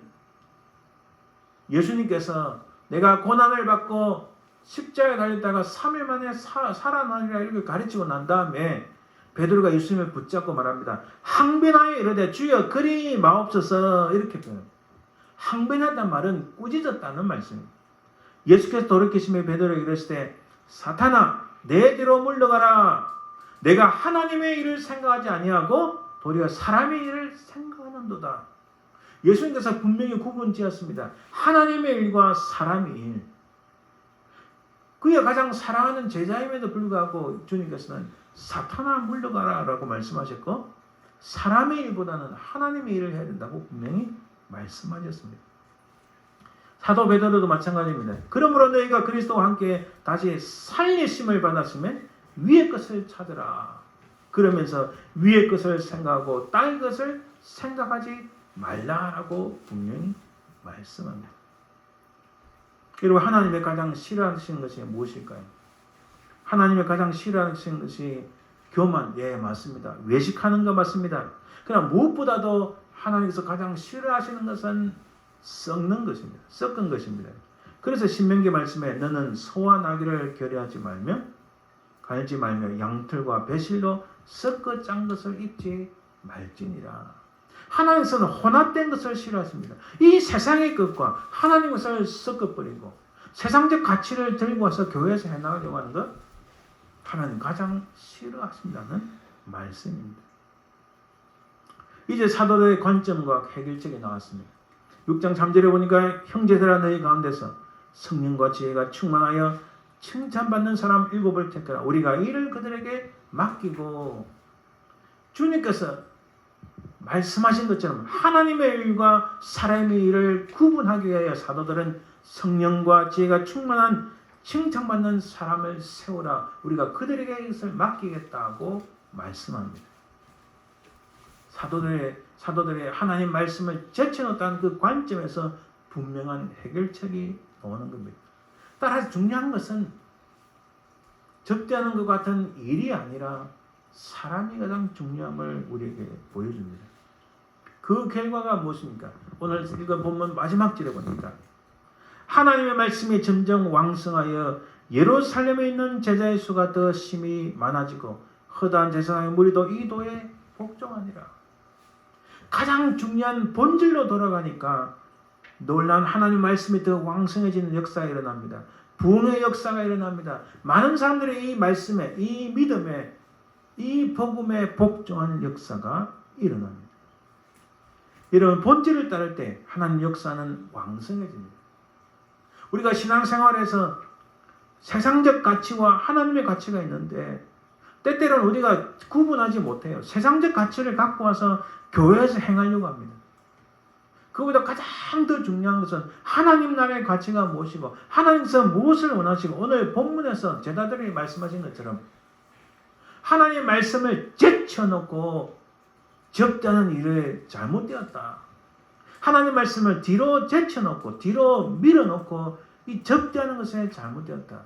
예수님께서 내가 고난을 받고 십자가에 달렸다가 3일 만에 살아나리라 이렇게 가르치고 난 다음에 베드로가 예수님을 붙잡고 말합니다. 항변하여 이르되 주여 그리 마옵소서 이렇게 표현합니다. 항변하다는 말은 꾸짖었다는 말씀입니다. 예수께서 돌이키시며 베드로에게 이르시되 사탄아 내 뒤로 물러가라. 내가 하나님의 일을 생각하지 아니하고 도리어 사람의 일을 생각하는도다. 예수님께서 분명히 구분지었습니다. 하나님의 일과 사람의 일. 그가 가장 사랑하는 제자임에도 불구하고 주님께서는 사탄아 물러가라 라고 말씀하셨고 사람의 일보다는 하나님의 일을 해야 된다고 분명히 말씀하셨습니다. 사도 베드로도 마찬가지입니다. 그러므로 너희가 그리스도와 함께 다시 살리심을 받았으면 위의 것을 찾으라. 그러면서 위의 것을 생각하고 땅의 것을 생각하지 말라라고 분명히 말씀합니다. 여러분 하나님의 가장 싫어하시는 것이 무엇일까요? 하나님의 가장 싫어하시는 것이 교만, 예 맞습니다. 외식하는 거 맞습니다. 그러나 무엇보다도 하나님께서 가장 싫어하시는 것은 썩는 것입니다. 썩은 것입니다. 그래서 신명기 말씀에 너는 소와 나귀를 결여하지 말며 갈지 말며 양털과 배실로 썩어 짠 것을 입지 말지니라. 하나님께서는 혼합된 것을 싫어하십니다. 이 세상의 것과 하나님의 것을 섞어버리고 세상적 가치를 들고 와서 교회에서 해나가려고 하는 것 하나님 가장 싫어하신다는 말씀입니다. 이제 사도들의 관점과 해결책이 나왔습니다. 6장 3절에 보니까 형제들아 너희 가운데서 성령과 지혜가 충만하여 칭찬받는 사람 7을 택하라. 우리가 이를 그들에게 맡기고 주님께서 말씀하신 것처럼 하나님의 일과 사람의 일을 구분하기 위하여 사도들은 성령과 지혜가 충만한 칭찬받는 사람을 세우라. 우리가 그들에게 이것을 맡기겠다고 말씀합니다. 사도들의 하나님 말씀을 제쳐놓았다는 그 관점에서 분명한 해결책이 나오는 겁니다. 따라서 중요한 것은 접대하는 것 같은 일이 아니라 사람이 가장 중요함을 우리에게 보여줍니다. 그 결과가 무엇입니까? 오늘 읽은 본문 마지막 절에 보니까 하나님의 말씀이 점점 왕성하여 예루살렘에 있는 제자의 수가 더 심히 많아지고 허다한 제사장의 무리도 이 도에 복종하니라. 가장 중요한 본질로 돌아가니까 놀라운 하나님 말씀이 더 왕성해지는 역사가 일어납니다. 부흥의 역사가 일어납니다. 많은 사람들이 이 말씀에, 이 믿음에, 이 복음에 복종하는 역사가 일어납니다. 이런 본질을 따를 때 하나님 역사는 왕성해집니다. 우리가 신앙생활에서 세상적 가치와 하나님의 가치가 있는데 때때로는 우리가 구분하지 못해요. 세상적 가치를 갖고 와서 교회에서 행하려고 합니다. 그보다 가장 더 중요한 것은 하나님 나라의 가치가 무엇이고 하나님께서 무엇을 원하시고 오늘 본문에서 제자들이 말씀하신 것처럼 하나님의 말씀을 제쳐놓고 접대하는 일에 잘못되었다. 하나님 말씀을 뒤로 제쳐놓고 뒤로 밀어놓고 이 접대하는 것에 잘못되었다.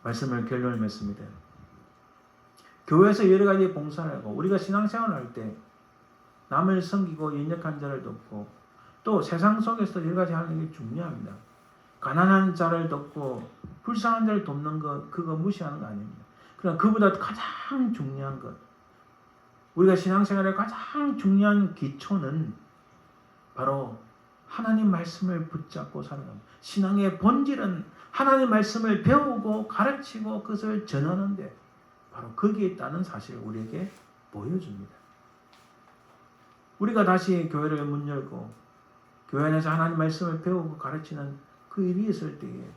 말씀을 결론을 맺습니다. 교회에서 여러 가지 봉사를 하고 우리가 신앙생활을 할 때 남을 섬기고 연약한 자를 돕고 또 세상 속에서 여러 가지 하는 게 중요합니다. 가난한 자를 돕고 불쌍한 자를 돕는 것 그거 무시하는 거 아닙니다. 그러나 그보다 가장 중요한 것 우리가 신앙생활의 가장 중요한 기초는 바로 하나님 말씀을 붙잡고 살아갑니다. 신앙의 본질은 하나님 말씀을 배우고 가르치고 그것을 전하는데 바로 거기에 있다는 사실을 우리에게 보여줍니다. 우리가 다시 교회를 문 열고 교회 안에서 하나님 말씀을 배우고 가르치는 그 일이 있을 때에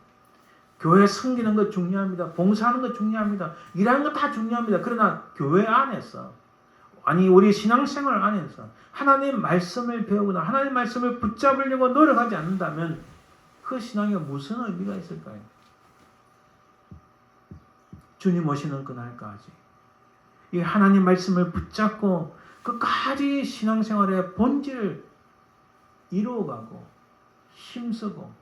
교회 섬기는 것 중요합니다. 봉사하는 것 중요합니다. 일하는 것 다 중요합니다. 그러나 교회 안에서 아니 우리 신앙생활 안에서 하나님 말씀을 배우거나 하나님 말씀을 붙잡으려고 노력하지 않는다면 그 신앙에 무슨 의미가 있을까요? 주님 오시는 그날까지 이 하나님 말씀을 붙잡고 끝까지 신앙생활의 본질을 이루어가고 힘쓰고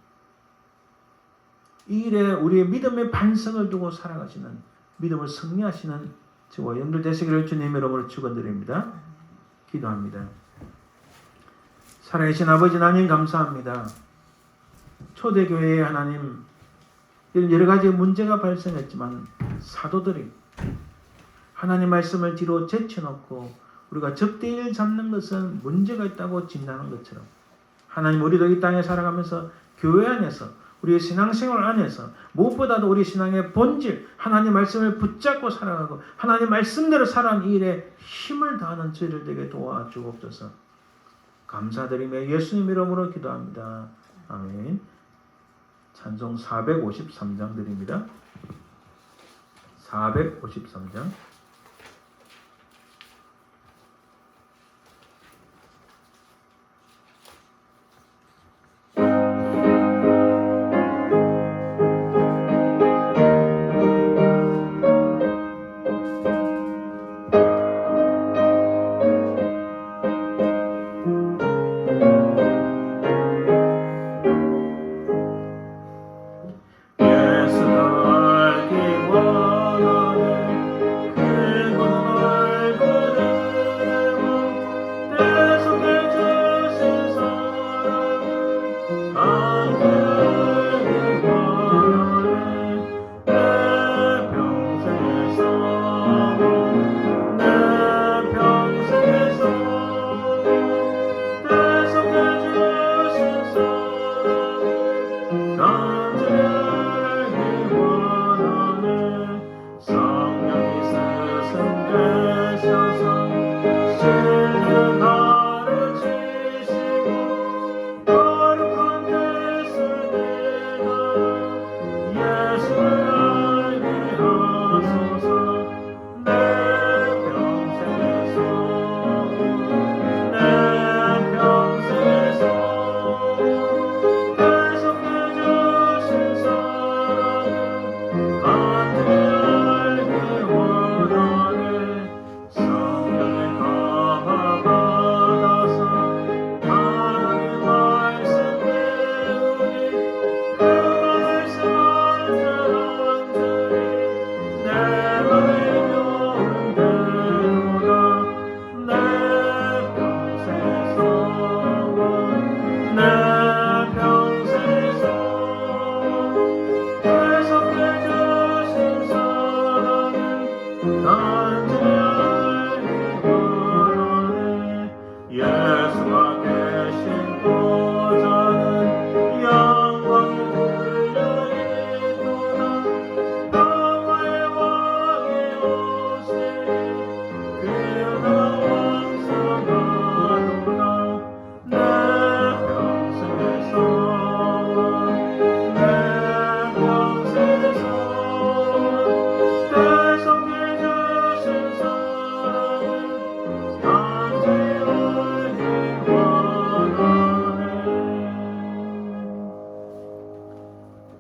이 일에 우리의 믿음의 반석을 두고 살아가시는 믿음을 승리하시는 저와 여러분들 되시기를 주님의 이름으로 축원드립니다. 기도합니다. 살아계신 아버지 하나님 감사합니다. 초대교회의 하나님 이런 여러 가지 문제가 발생했지만 사도들이 하나님 말씀을 뒤로 제쳐놓고 우리가 접대일 잡는 것은 문제가 있다고 진단한 것처럼 하나님 우리도 이 땅에 살아가면서 교회 안에서 우리의 신앙생활 안에서 무엇보다도 우리 신앙의 본질 하나님 말씀을 붙잡고 살아가고 하나님 말씀대로 살아가는 일에 힘을 다하는 저희들 되게 도와주옵소서. 감사드리며 예수님 이름으로 기도합니다. 아멘. 찬송 453장 드립니다. 453장 예수를 알기 원하네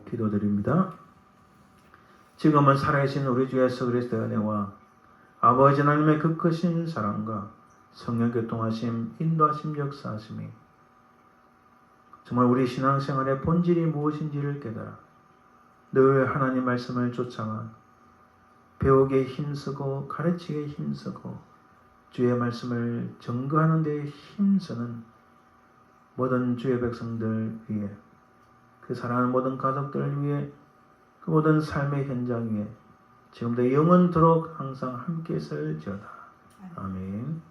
기도드립니다. 지금은 살아계신 우리 주 예수 그리스도의 은혜와 아버지 하나님의 그 크신 사랑과 성령 교통하심, 인도하심, 역사하심이 정말 우리 신앙생활의 본질이 무엇인지를 깨달아 늘 하나님 말씀을 쫓아와 배우기에 힘쓰고 가르치기에 힘쓰고 주의 말씀을 증거하는 데 힘쓰는 모든 주의 백성들 위해 그 사랑하는 모든 가족들 위해 그 모든 삶의 현장 위에 지금도 영원토록 항상 함께 있을지어다. 아멘.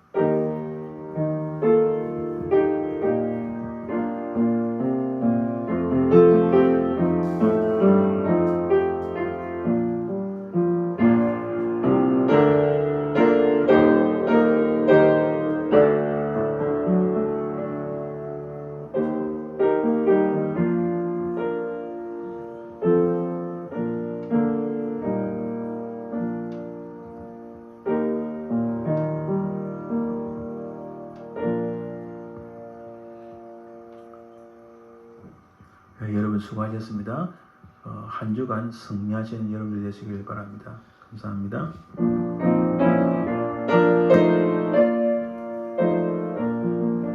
여러분 수고하셨습니다. 한 주간 승리하시는 여러분들 되시길 바랍니다. 감사합니다.